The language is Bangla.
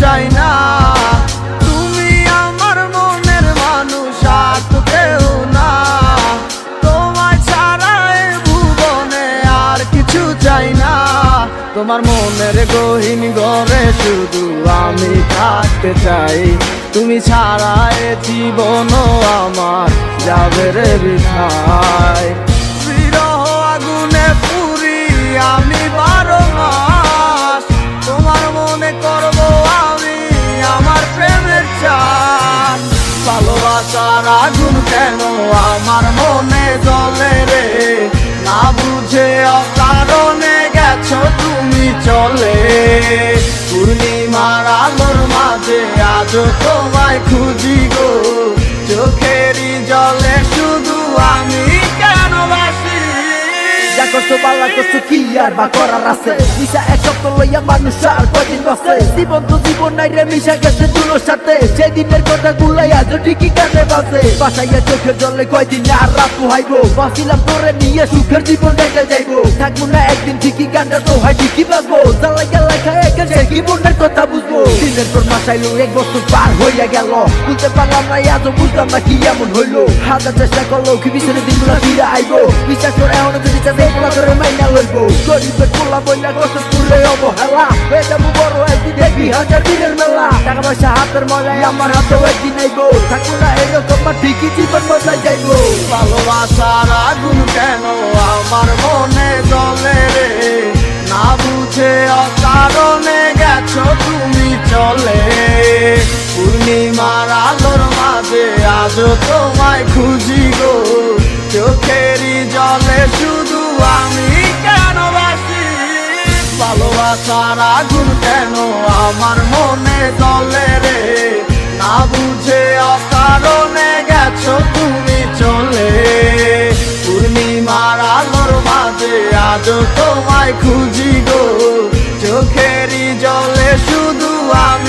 চাই না, তুমি আমার মনের মানুষ আর তো কেউ না। তোমায় ছাড়া এ ভুবনে আর কিছু চাই না। তোমার মনের গহীন ঘরে শুধু আমি থাকতে চাই। তুমি ছাড়া এ জীবনও আমার যাবে রে বৃথায়। বিরহ আগুনে পুরি আমি 12 মাস, তোমার মনে করবো আমি আমার প্রেমের চান। ভালোবাসার আগুন কেন আমার মনে জ্বলে রে, না বুঝে অকারণে গেছো তুমি চলে। পূর্ণিমার আলোর মাঝে আজও তোমায় খুঁজি গো, চোখেরই জলে শুধু আমি কেন বাসি। যা করছো পাল্লা করছো কি আর বা করার আছে, মিশা এক সপ্তাহ লইয়া মানুষ আর কয়দিন বাঁচে। জীবন তো জীবন নাই রে, মিশা গেছে দুলোর সাথে, সেদিনের কথা গুলাই আজও ঠিকই কানে বাজে। বাসাইয়া চোখের জলে কয়দিন আর রাত পোহাইবো, বাঁচিলাম তোরে নিয়ে সুখের জীবন রেখে যাইবো। থাকবো না একদিন ঠিকই গানটা তো হয় ঠিকই বাজবো, জ্বালাইয়া লেখা একে সে কি মনের কথা বুঝবো। দিনের পর মাস আইলো, 1 বছর পার হইয়া গেল, বুঝতে পারলাম না আজও বুঝলাম না কি এমন হইলো। হাজার চেষ্টা করলো কি পিছনে দিনগুলো ফিরে আইবো, বিশ্বাস করে এমন যদি চাষে এগুলা করে মাইনা লইবো। গরিবের পোলা বইলা কষ্ট করলে অবহেলা, হয়ে যাবো বড় একদিন দেখবি হাজার দিনের মেলা। টাকা পয়সা হাতের মজায় আমার হাতেও একদিন আইবো, থাকবো না এরকম ঠিকই জীবন বদলাই যাইবো। ভালোবাসার আগুন কেন আমার মনে জ্বলে রে, না বুঝে অকারণে গেছো তুমি চলে। পূর্ণিমার আলোর মাঝে আজও তোমায় খুঁজি গো, চোখেরই জলে শুধু আমি কেন বাসি। ভালোবাসার আগুন কেন আমার মনে জ্বলে রে, না বুঝে অকারণে গেছো তুমি চলে। পূর্ণিমার আলোর মাঝে আজও তোমায় খুঁজি গো, চোখেরই জলে শুধু আমি